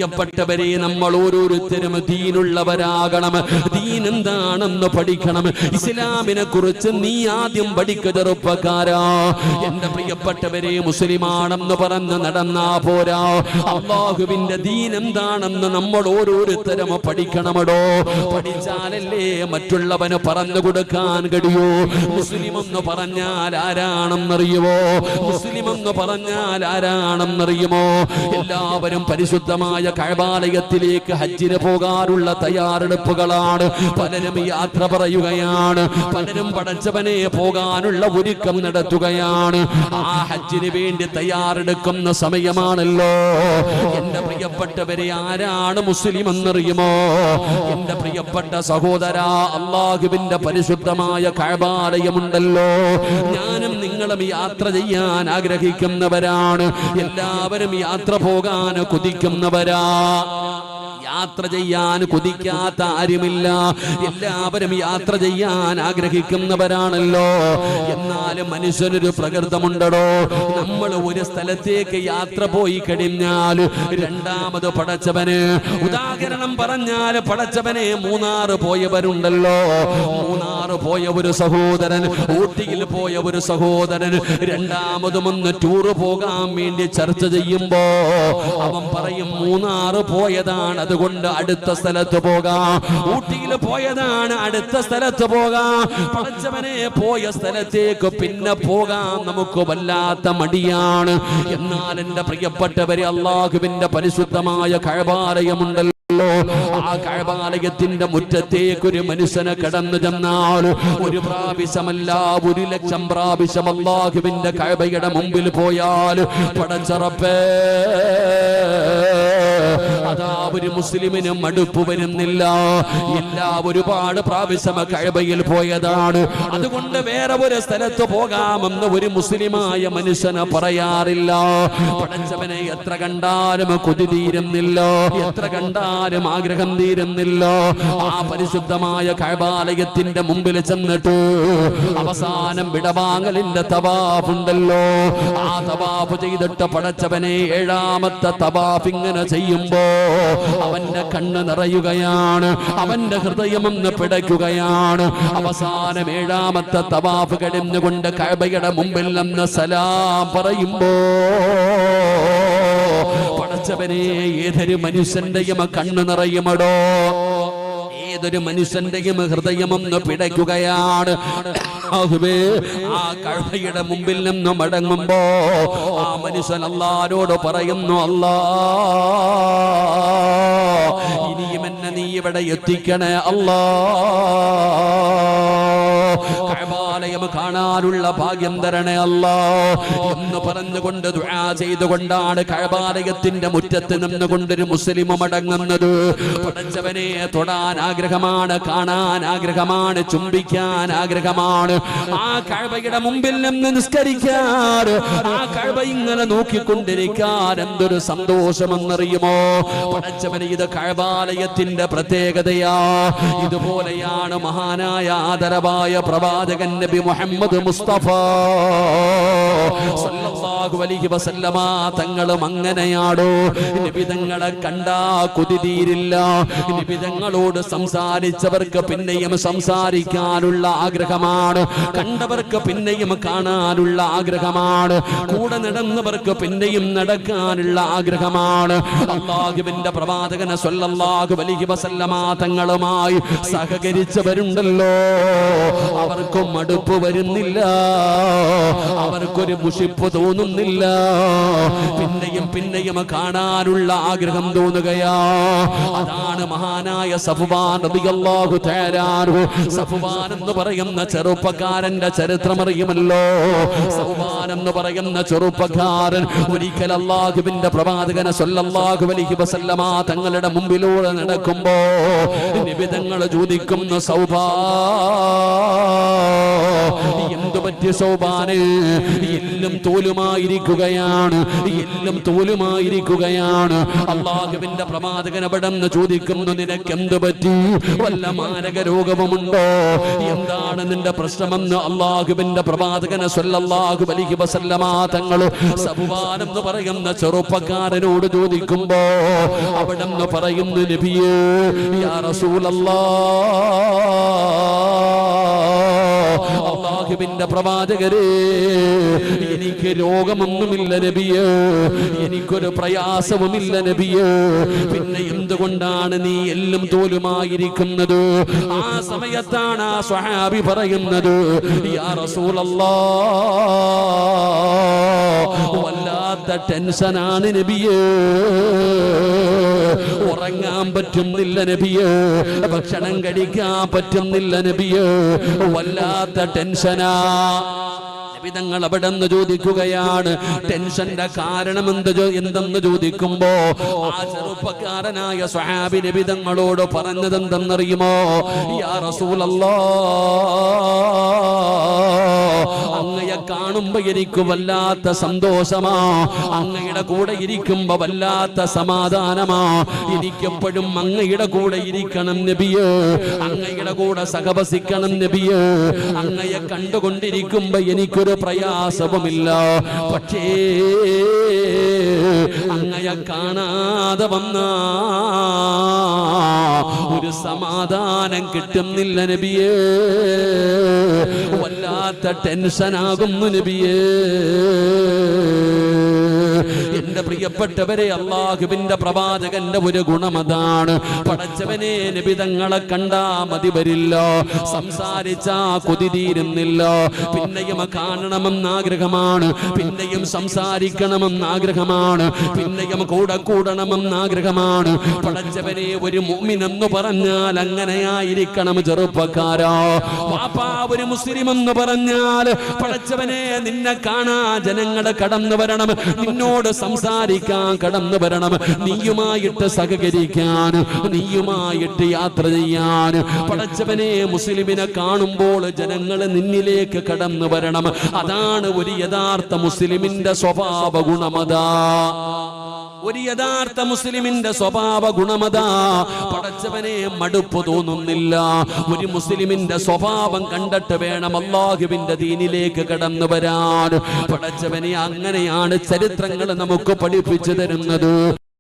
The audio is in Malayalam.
പ്രിയപ്പെട്ടവരെ, നമ്മൾ ഓരോരുത്തരും ദീനുള്ളവരാകണം. ദീൻ എന്താണെന്ന് പഠിക്കണം. ഇസ്ലാമിനെ കുറിച്ച് നീ ആദ്യം പഠിക്കുക ചെറുപ്പക്കാരാ. എന്റെ പ്രിയപ്പെട്ടവരെ, മുസ്ലിമാണെന്ന് പറഞ്ഞ് നടന്നാ പോരാ. അല്ലാഹുവിന്റെ ദീൻ എന്താണെന്ന് നമ്മൾ ഓരോരുത്തരും പഠിക്കണമടോ. പഠിച്ചാലല്ലേ മറ്റുള്ളവന് പറഞ്ഞു കൊടുക്കാൻ കഴിയൂ. മുസ്ലിം എന്ന് പറഞ്ഞാൽ ആരാണെന്നറിയുമോ? മുസ്ലിം എന്ന് പറഞ്ഞാൽ ആരാണെന്നറിയുമോ? എല്ലാവരും പരിശുദ്ധമായ കഅബാലയത്തിലേക്ക് ഹജ്ജിന് പോകാനുള്ള തയ്യാറെടുപ്പുകളാണ്. പലരും യാത്ര പറയുകയാണ്. പലരും പടച്ചവനെ പോകാനുള്ള ഒരുക്കം നടത്തുകയാണ്. ആ ഹജ്ജിന് വേണ്ടി തയ്യാറെടുക്കുന്ന സമയമാണല്ലോ. എന്റെ പ്രിയപ്പെട്ടവരെ, ആരാണ് മുസ്ലിം എന്നറിയുമോ? എന്റെ പ്രിയപ്പെട്ട സഹോദരാ, അല്ലാഹുവിന്റെ പരിശുദ്ധമായ കഅബാലയമുണ്ടല്ലോ. ഞാനും നിങ്ങളും യാത്ര ചെയ്യാൻ ആഗ്രഹിക്കുന്നവരാണ്. എല്ലാവരും യാത്ര പോകാൻ കൊതിക്കുന്നവരാ. യാത്ര ചെയ്യാൻ കൊതിക്കാത്ത ആരുമില്ല. എല്ലാവരും യാത്ര ചെയ്യാൻ ആഗ്രഹിക്കുന്നവരാണല്ലോ. എന്നാലും മനുഷ്യനൊരു പ്രകൃതമുണ്ടോ. നമ്മൾ ഒരു സ്ഥലത്തേക്ക് യാത്ര പോയി കഴിഞ്ഞാൽ രണ്ടാമത് പടച്ചവന്, ഉദാഹരണം പറഞ്ഞാൽ പടച്ചവനെ മൂന്നാർ പോയവരുണ്ടല്ലോ. മൂന്നാർ പോയ ഒരു സഹോദരൻ, ഊട്ടിയിൽ പോയ ഒരു സഹോദരൻ രണ്ടാമതും ഒന്ന് ടൂറ് പോകാൻ വേണ്ടി ചർച്ച ചെയ്യുമ്പോ അവൻ പറയും, മൂന്നാർ പോയതാണ്, അതുകൊണ്ട് അടുത്ത സ്ഥലത്ത് പോകാം. ഊട്ടിയിൽ പോയതാണ്, അടുത്ത സ്ഥലത്ത് പോകാം. പടച്ചവനെ പോയ സ്ഥലത്തേക്ക് പിന്നെ പോകാൻ നമുക്ക് വല്ലാത്ത മടിയാണ്. എന്നാൽ എന്റെ പ്രിയപ്പെട്ടവരെ, അല്ലാഹുവിന്റെ പരിശുദ്ധമായ കഅബാലയമുണ്ടല്ലോ. ആ കഅബാലയത്തിന്റെ മുറ്റത്തേക്ക് ഒരു മനുഷ്യനെ കടന്നു ചെന്നാൽ ഒരു പ്രാവശ്യമല്ല 1,00,000 പ്രാവശ്യം അല്ലാഹുവിന്റെ കഅബയുടെ മുമ്പിൽ പോയാൽ പടച്ചറപ്പേ, അതാ ഒരു മുസ്ലിമിന് മടുപ്പ് വരുന്നില്ല. എല്ലാ ഒരുപാട് പ്രാവശ്യം കഅബയിൽ പോയതാണ്, അതുകൊണ്ട് വേറെ ഒരു സ്ഥലത്ത് പോകാമെന്ന് ഒരു മുസ്ലിമായ മനുഷ്യന് പറയാറില്ല. പടച്ചവനെ എത്ര കണ്ടാലും കൊതി തീരുന്നില്ല, എത്ര കണ്ടാലും ആഗ്രഹം തീരുന്നില്ല. ആ പരിശുദ്ധമായ കഅബാലയത്തിന്റെ മുമ്പിൽ ചെന്നിട്ട് അവസാനം വിടവാങ്ങലിന്റെ തവാഫുണ്ടല്ലോ. ആ തവാഫ് ചെയ്തിട്ട് പടച്ചവനെ 7ാമത്തെ തവാഫ് ഇങ്ങനെ ചെയ്യുമ്പോ അവന്റെ കണ്ണ് നിറയുകയാണ്, അവന്റെ ഹൃദയം ഒന്ന് പിടയ്ക്കുകയാണ്. അവസാനം 7ാമത്തെ തവാഫ് കഴിഞ്ഞുകൊണ്ട് കഅബയുടെ മുമ്പിൽ നിന്ന് സലാം പറയുമ്പോ പടച്ചവനെ, ഏതൊരു മനുഷ്യന്റെയും കണ്ണ് നിറയുമടോ. ഏതൊരു മനുഷ്യന്റെയും ഹൃദയമൊന്ന് പിടയ്ക്കുകയാണ്. ആ കഅബയുടെ മുമ്പിൽ നിന്ന് മടങ്ങുമ്പോ ആ മനുഷ്യൻ അല്ലാഹുവോട് പറയുന്നു, അല്ലാ, ഇനിയും എന്നെ നീ ഇവിടെ എത്തിക്കണേ അല്ലാ. കഅബാലയം കാണാനുള്ള ഭാഗ്യം തരണേ അല്ലാ എന്ന് പറഞ്ഞുകൊണ്ട് ദുആ ചെയ്തുകൊണ്ടാണ് കഅബാലയത്തിന്റെ മുറ്റത്ത് നിന്നുകൊണ്ടൊരു മുസ്ലിം മടങ്ങുന്നത്. പടച്ചവനെ തൊടാൻ ആഗ്രഹമാണ്, കാണാൻ ആഗ്രഹമാണ്, ചുംബിക്കാൻ ആഗ്രഹമാണ്. ആ കഅബയുടെ മുമ്പിൽ നിന്ന് നിസ്കരിക്കാൻ, ആ കഅബ ഇങ്ങനെ നോക്കിക്കൊണ്ടിരിക്കാൻ എന്തൊരു സന്തോഷമെന്നറിയുമോ? പടച്ചവനെ, ഇത് കഅബാലയത്തിന്റെ പ്രത്യേകതയാ. ഇതുപോലെയാണ് മഹാനായ ആദരവായ പ്രവാചകൻ നബി മുഹമ്മദ് മുസ്തഫ സല്ലല്ലാഹു അലൈഹി വസല്ലമ തങ്ങളും അങ്ങനെയാണോ? നബി തങ്ങളെ കണ്ടാ കൊതി തീരില്ല. നബി തങ്ങളോട് സംസാരിച്ചവർക്ക് പിന്നെയും സംസാരിക്കാനുള്ള ആഗ്രഹമാണ്, കണ്ടവർക്ക് പിന്നെയും കാണാനുള്ള ആഗ്രഹമാണ്, കൂടെ നടന്നവർക്ക് പിന്നെയും നടക്കാനുള്ള ആഗ്രഹമാണ്. അല്ലാഹുവിന്റെ പ്രവാചകൻ സല്ലല്ലാഹു അലൈഹി വസല്ലമ തങ്ങളുമായി സഹകരിച്ചവരുണ്ടല്ലോ, അവർക്കും മടുപ്പ് വരുന്നില്ല, അവർക്കൊരു മുഷിപ്പ് തോന്നുന്നില്ല, പിന്നെയും പിന്നെയും കാണാനുള്ള ആഗ്രഹം തോന്നുകയാ. അതാണ് മഹാനായ സഫ്വാൻ റളിയല്ലാഹു തആല അൻഹു. സഫ്വാൻ എന്ന് പറയുന്ന ചെറുപ്പക്കാരന്റെ ചരിത്രം അറിയുമല്ലോ. സഫ്വാൻ എന്ന് പറയുന്ന ചെറുപ്പക്കാരൻ ഒരിക്കൽ അല്ലാഹുവിന്റെ പ്രവാചകൻ സല്ലല്ലാഹു അലൈഹി വസല്ലമ തങ്ങളുടെ മുമ്പിലൂടെ നടക്കുമ്പോ നബി തങ്ങൾ ചോദിക്കുന്നു, സൗഭാൻ എന്തു പറ്റിയ സൗബാന്? എല്ലും തോലുമായിരിക്കുകയാണ്, എല്ലും തോലുമായിരിക്കുകയാണ്. അള്ളാഹുവിന്റെ പ്രവാചകൻ അവിടെന്ന് ചോദിക്കുന്നു, നിനക്ക് എന്ത് പറ്റി? വല്ല മാരക രോഗവുമുണ്ടോ? എന്താണ് നിന്റെ പ്രശ്നമെന്ന് അള്ളാഹുവിന്റെ പ്രവാചകൻ സ്വല്ലല്ലാഹു അലൈഹി വസല്ലമ തങ്ങൾ സഫ്വാൻ എന്ന് പറയുന്ന ചെറുപ്പക്കാരനോട് ചോദിക്കുമ്പോ അവിടെന്ന് പറയുന്നു, നബിയേ യാ റസൂലല്ലാഹ്, അല്ലാഹുവിന്റെ പ്രവാചകരേ, എനിക്ക് രോഗമൊന്നുമില്ല നബിയേ, എനിക്കൊരു പ്രയാസവുമില്ല നബിയേ, പിന്നെ എന്തുകൊണ്ടാണ് നീ എല്ലും തോലുമായിരിക്കുന്നത്? ആ സമയത്താണ് ആ സ്വഹാബി പറയുന്നത്, യാ റസൂലല്ലാഹ്, വല്ലാത്ത ടെൻഷനാണ് നബിയേ, ഉറങ്ങാൻ പറ്റുന്നില്ല നബിയേ, ഭക്ഷണം കഴിക്കാൻ പറ്റുന്നില്ല നബിയേ, വല്ലാത്ത ടെൻഷനാ. നബിതങ്ങൾ അവിടെ നിന്ന് ചോദിക്കുകയാണ്, ടെൻഷന്റെ കാരണം എന്തെന്ന് ചോദിക്കുമ്പോ ആ ചെറുപ്പക്കാരനായ സ്വഹാബി നബിതങ്ങളോട് പറഞ്ഞത് എന്തെന്നറിയുമോ? യാ റസൂലല്ലാഹ്, അങ്ങയെ കാണുമ്പോ എനിക്ക് വല്ലാത്ത സന്തോഷമാ, അങ്ങയുടെ കൂടെ ഇരിക്കുമ്പോ വല്ലാത്ത സമാധാനമാ, എനിക്കെപ്പോഴും അങ്ങയുടെ കൂടെ ഇരിക്കണം നബിയേ, അങ്ങയുടെ കൂടെ സഹവസിക്കണം നബിയേ, അങ്ങയെ കണ്ടുകൊണ്ടിരിക്കുമ്പോ എനിക്കൊരു പ്രയാസവുമില്ല. പക്ഷേ അങ്ങയെ കാണാതെ വന്ന ഒരു സമാധാനം കിട്ടുന്നില്ല നബിയേ, വല്ലാത്ത ടെൻഷനാകുന്നു നബിയേ. എന്റെ പ്രിയപ്പെട്ടവരെ, അള്ളാഹുവിന്റെ പ്രവാചകന്റെ ഒരു ഗുണമതാണ്, പടച്ചവനെ നബിതങ്ങളെ കണ്ടാ മതി വരില്ല, സംസാരിച്ചാ കൊതി തീരുന്നില്ല, പിന്നെയും കാണണമെന്ന് ആഗ്രഹമാണ്, പിന്നെയും സംസാരിക്കണമെന്ന് ആഗ്രഹമാണ്, പിന്നെയും കൂടെ കൂടണമെന്ന് ആഗ്രഹമാണ്. പടച്ചവനെ, ഒരു മുഅ്മിൻ എന്ന് പറഞ്ഞാൽ അങ്ങനെയായിരിക്കണം ചെറുപ്പക്കാരാ. വാപ്പാ, ഒരു മുസ്ലിം എന്ന് പറഞ്ഞാൽ പടച്ചവനെ നിന്നെ കാണാ ജനങ്ങളെ കടന്നു വരണം, നിന്നോട് സംസാരിക്കാൻ കടന്നു വരണം, നീയുമായിട്ട് സഹകരിക്കാൻ, നീയുമായിട്ട് യാത്ര ചെയ്യാൻ. പടച്ചവനെ, മുസ്ലിമിനെ കാണുമ്പോൾ ജനങ്ങൾ നിന്നിലേക്ക് കടന്നു വരണം. അതാണ് ഒരു യഥാർത്ഥ മുസ്ലിമിന്റെ സ്വഭാവ ഗുണമതാ. ഒരു യഥാർത്ഥ മുസ്ലിമിന്റെ സ്വഭാവ ഗുണമതാ. പടച്ചവനെ, മടുപ്പ് തോന്നുന്നില്ല. ഒരു മുസ്ലിമിന്റെ സ്വഭാവം കണ്ടിട്ട് വേണം അല്ലാഹുവിന്റെ ദീനിലേക്ക് കടന്നു വരാൻ. പടച്ചവനെ, അങ്ങനെയാണ് ചരിത്രങ്ങൾ നമുക്ക് പഠിപ്പിച്ചു തരുന്നത്.